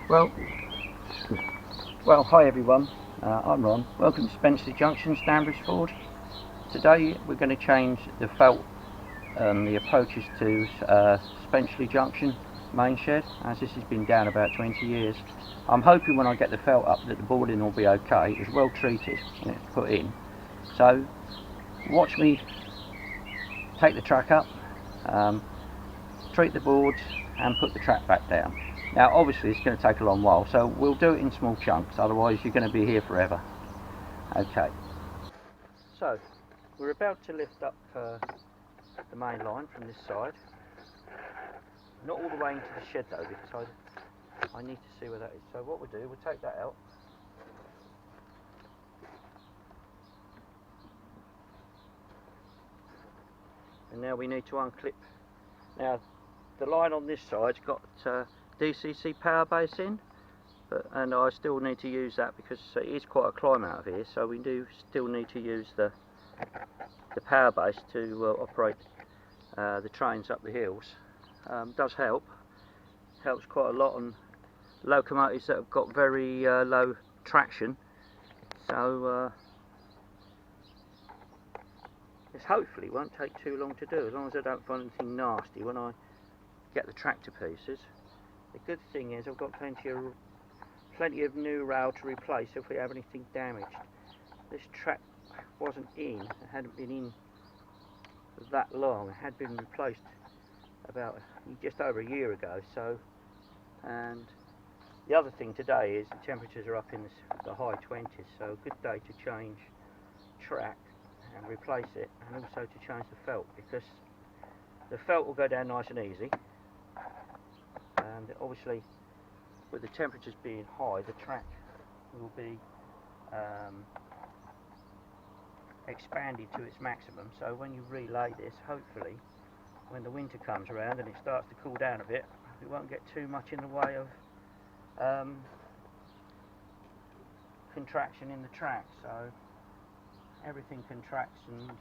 Well, hi everyone, I'm Ron. Welcome to Spencer Junction, Stanbridge Ford. Today we're going to change the felt and the approaches to Spencer Junction main shed, as this has been down about 20 years. I'm hoping when I get the felt up that the boarding will be okay. It's well treated when it's put in. So watch me take the track up, treat the boards and put the track back down. Now obviously it's going to take a long while, so we'll do it in small chunks, otherwise you're going to be here forever. Okay, so we're about to lift up the main line from this side. Not all the way into the shed though, because I need to see where that is. So what we'll do, we'll take that out. And now we need to unclip. Now the line on this side's got DCC power base in, and I still need to use that because it is quite a climb out of here, so we do still need to use the power base to operate the trains up the hills. Does helps quite a lot on locomotives that have got very low traction, so this hopefully won't take too long to do, as long as I don't find anything nasty when I get the track to pieces. The good thing is I've got plenty of new rail to replace if we have anything damaged. This track wasn't in, it hadn't been in that long. It had been replaced about just over a year ago. So, and the other thing today is the temperatures are up in the high 20s, so a good day to change track and replace it, and also to change the felt, because the felt will go down nice and easy. And obviously with the temperatures being high, the track will be expanded to its maximum, so when you relay this, hopefully when the winter comes around and it starts to cool down a bit, it won't get too much in the way of contraction in the track, so everything contracts, and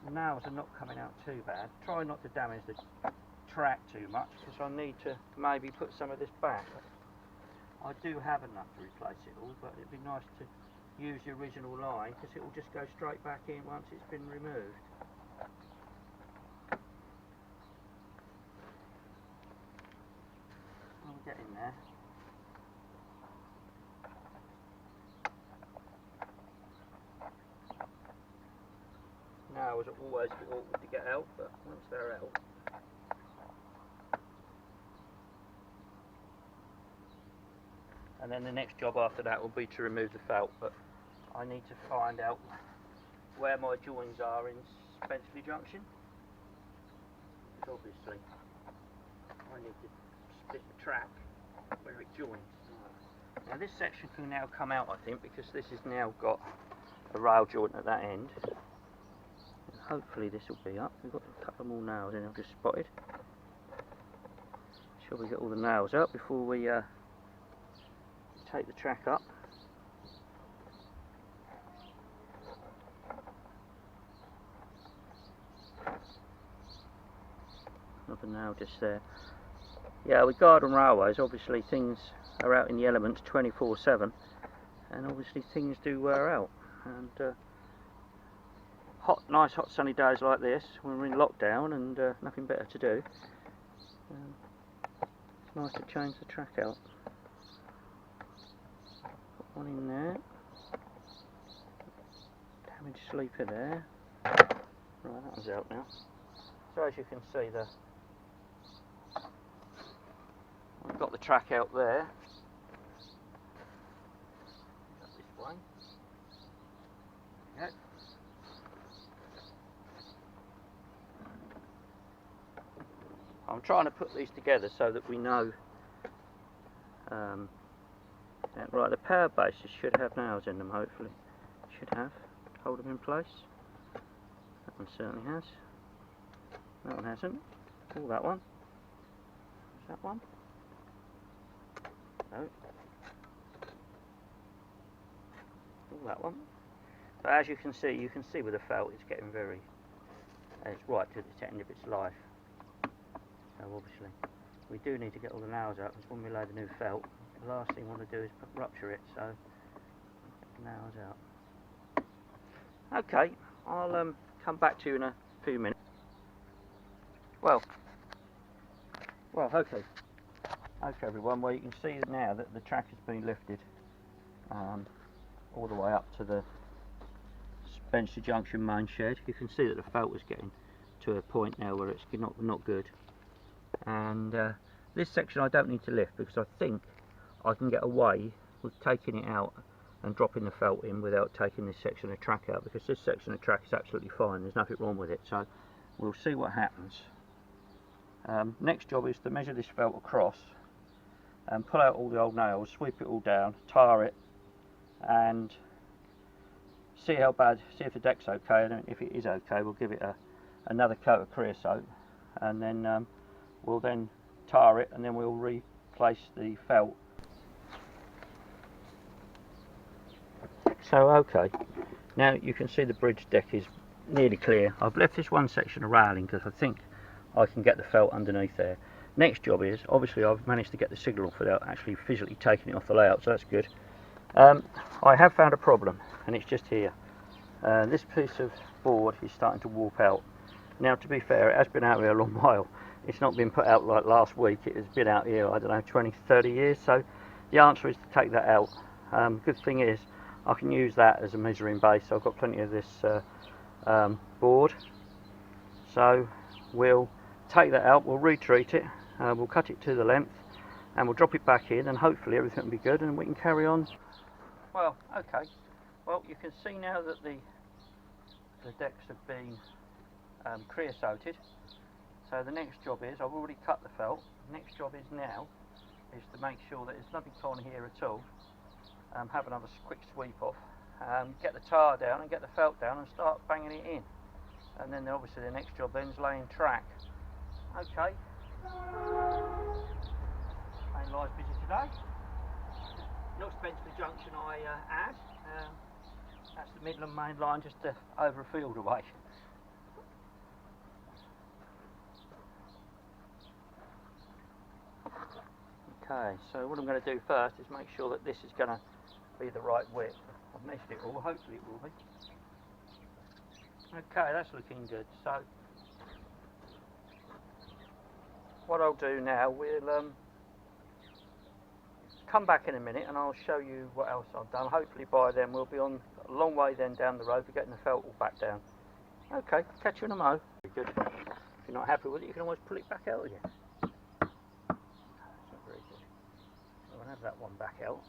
the nails are not coming out too bad. Try not to damage the track too much, because I need to maybe put some of this back. I do have enough to replace it all, but it'd be nice to use the original line, because it will just go straight back in once it's been removed. I'll get in there. Nails are always a bit awkward to get out, but once they're out, and then the next job after that will be to remove the felt, but I need to find out where my joins are in Spencer Junction, because obviously I need to split the track where it joins. Now this section can now come out, I think, because this has now got a rail joint at that end. And hopefully this will be up. We've got a couple more nails in, I've just spotted. Shall we get all the nails out before we take the track up? Another nail just there. Yeah, with garden railways, obviously things are out in the elements 24/7, and obviously things do wear out. And nice hot sunny days like this, when we're in lockdown and nothing better to do, it's nice to change the track out. Put one in there. Damaged sleeper there. Right, that one's out now. So as you can see, I've got the track out there. This way. There we go. I'm trying to put these together so that we know. Right, the power bases should have nails in them, hopefully. Should have. Hold them in place. That one certainly has. That one hasn't. Oh, that one. Is that one? No. Oh, that one. But as you can see with the felt, it's getting it's right to the end of its life. So obviously we do need to get all the nails out, because when we lay the new felt, the last thing we want to do is rupture it, so get the nails out. Okay, I'll come back to you in a few minutes. Well, okay everyone, well, you can see now that the track has been lifted all the way up to the Spencer Junction main shed. You can see that the felt was getting to a point now where it's not good, and this section I don't need to lift, because I think I can get away with taking it out and dropping the felt in without taking this section of track out, because this section of track is absolutely fine, there's nothing wrong with it. So we'll see what happens. Next job is to measure this felt across and pull out all the old nails, sweep it all down, tar it, and see how bad, see if the deck's okay, and if it is okay we'll give it another coat of creosote, and then we'll then tar it, and then we'll replace the felt. So okay, now you can see the bridge deck is nearly clear. I've left this one section of railing because I think I can get the felt underneath there. Next job is, obviously I've managed to get the signal off without actually physically taking it off the layout, so that's good. I have found a problem, and it's just here. This piece of board is starting to warp out. Now, to be fair, it has been out here a long while. It's not been put out like last week, it has been out here, I don't know, 20, 30 years, so the answer is to take that out. Good thing is, I can use that as a measuring base, so I've got plenty of this board. So we'll take that out, we'll retreat it, we'll cut it to the length, and we'll drop it back in, and hopefully everything will be good and we can carry on. Well, okay, well, you can see now that the decks have been creosoted. So the next job is, I've already cut the felt, the next job is now is to make sure that there's nothing on here at all. Have another quick sweep off, get the tar down and get the felt down and start banging it in. And then obviously the next job then is laying track. Okay. Main line's busy today. Not Spencer Junction I add. That's the Midland main line, just over a field away. Okay, so what I'm going to do first is make sure that this is going to be the right width. I've measured it all, hopefully it will be. Okay, that's looking good. So what I'll do now, we'll come back in a minute and I'll show you what else I've done. Hopefully by then we'll be on a long way then down the road for getting the felt all back down. Okay, catch you in a mo. Very good. If you're not happy with it, you can always pull it back out again. That's not very good. I'll have that one back out.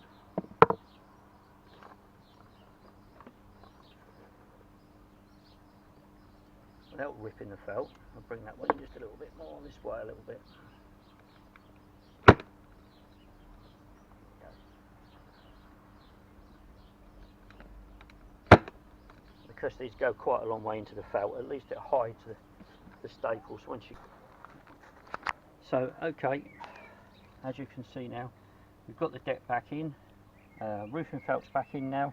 Without ripping the felt, I'll bring that one just a little bit more this way, a little bit. Because these go quite a long way into the felt, at least it hides the staples once you... So, okay, as you can see now, we've got the deck back in, roofing felt's back in now,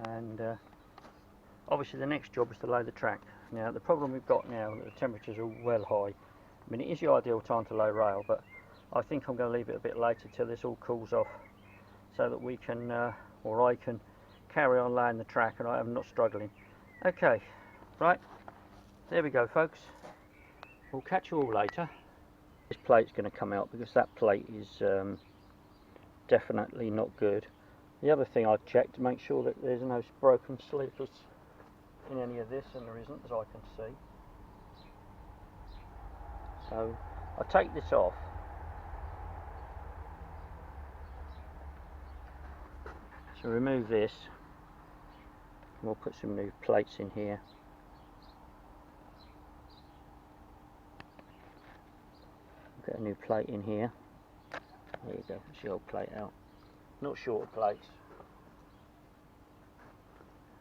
and obviously the next job is to lay the track. Now the problem we've got now is that the temperatures are well high. I mean, it is the ideal time to lay rail, but I think I'm going to leave it a bit later till this all cools off, so that we can, or I can, carry on laying the track and I am not struggling. Okay, right, there we go folks. We'll catch you all later. This plate's going to come out because that plate is definitely not good. The other thing I've checked to make sure that there's no broken sleepers in any of this, and there isn't as I can see. So I'll take this off. So remove this. We'll put some new plates in here. Get a new plate in here. There you go, that's the old plate out. Not shorter plates.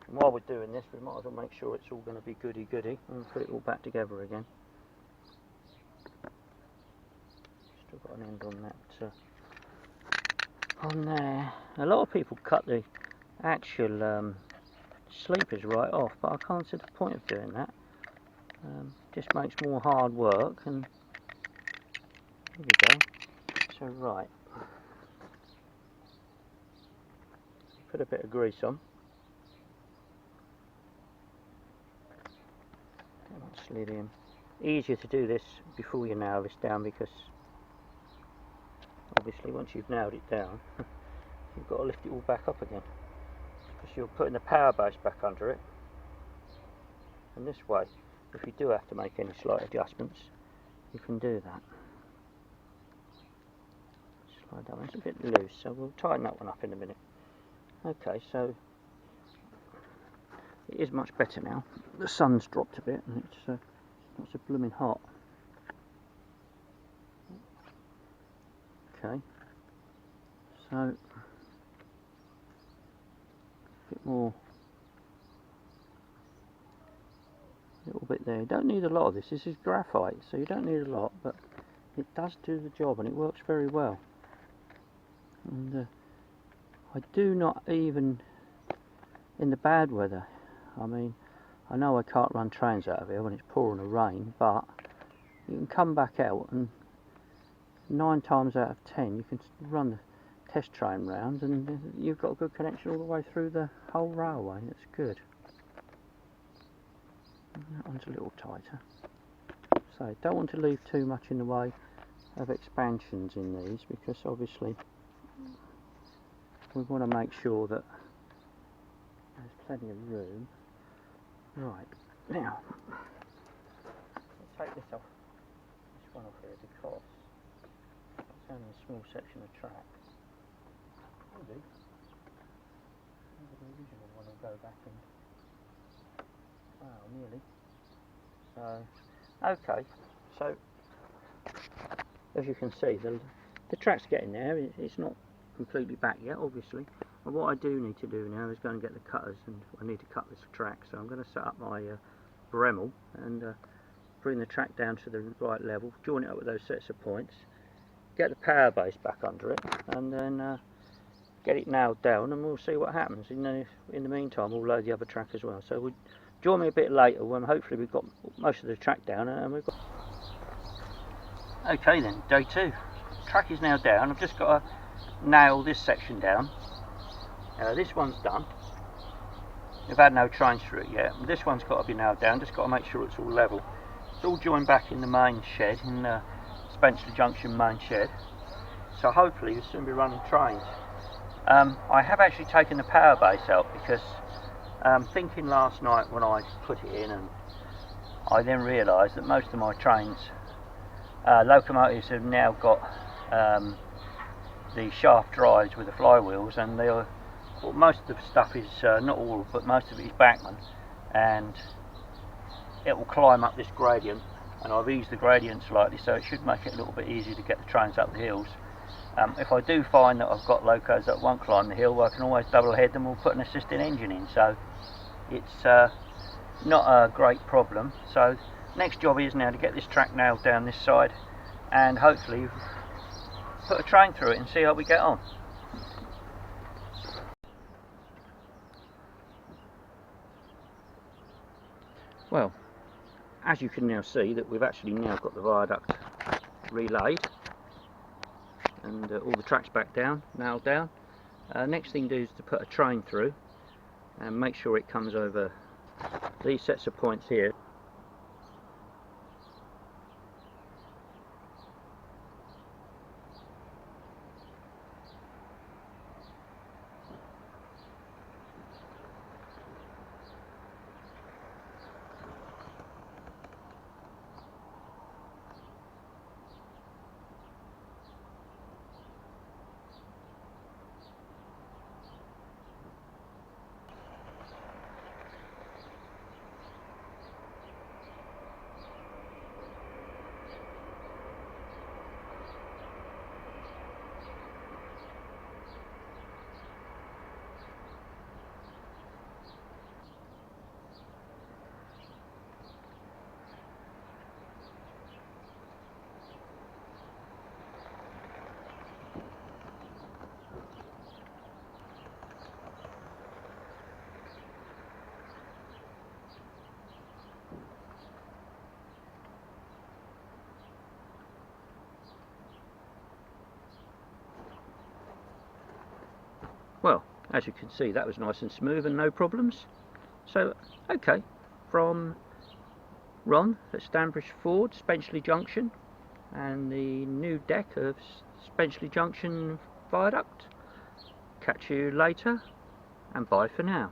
And while we're doing this, we might as well make sure it's all going to be goody-goody and put it all back together again. Still got an end on that on there. A lot of people cut the actual sleepers right off, but I can't see the point of doing that. Just makes more hard work, and there we go. So right, put a bit of grease on. Slid in. Easier to do this before you nail this down, because obviously once you've nailed it down you've got to lift it all back up again, because you're putting the power base back under it. And this way, if you do have to make any slight adjustments, you can do that. Slide that one, it's a bit loose, so we'll tighten that one up in a minute. Okay, so it is much better now. The sun's dropped a bit and it's not so blooming hot. Okay, so a bit more, a little bit there. You don't need a lot of this. This is graphite, so you don't need a lot, but it does do the job and it works very well. And I do not even, in the bad weather, I mean, I know I can't run trains out of here when it's pouring a rain, but you can come back out and 9 times out of 10 you can run the test train round and you've got a good connection all the way through the whole railway. It's good. That one's a little tighter. So don't want to leave too much in the way of expansions in these, because obviously we want to make sure that there's plenty of room. Right, now I'll take this one off here, because it's only a small section of track. Maybe the original one will go back in. Wow, nearly. So, okay, so as you can see, the track's getting there. It's not completely back yet, obviously. And what I do need to do now is go and get the cutters, and I need to cut this track. So I'm going to set up my Dremel and bring the track down to the right level, join it up with those sets of points, get the power base back under it, and then get it nailed down, and we'll see what happens. In the meantime, we'll load the other track as well. So we'll join me a bit later when hopefully we've got most of the track down, and we've got. Okay then, day 2. Track is now down. I've just got to nail this section down. This one's done. We've had no trains through it yet. This one's got to be nailed down. Just got to make sure it's all level. It's all joined back in the main shed, in the Spencer Junction main shed. So hopefully we'll soon be running trains. I have actually taken the power base out, because thinking last night when I put it in, and I then realised that most of my trains, locomotives, have now got the shaft drives with the flywheels, and they're, well, most of the stuff is, not all, but most of it is backman, and it will climb up this gradient, and I've eased the gradient slightly, so it should make it a little bit easier to get the trains up the hills. If I do find that I've got locos that won't climb the hill, I can always double head them or put an assisting engine in, so it's not a great problem. So next job is now to get this track nailed down this side, and hopefully put a train through it and see how we get on. Well, as you can now see, that we've actually now got the viaduct relaid, and all the tracks back down, nailed down. Next thing to do is to put a train through and make sure it comes over these sets of points here. Well, as you can see, that was nice and smooth and no problems. So, okay, from Ron at Stanbridge Ford, Spenceley Junction, and the new deck of Spenceley Junction Viaduct. Catch you later, and bye for now.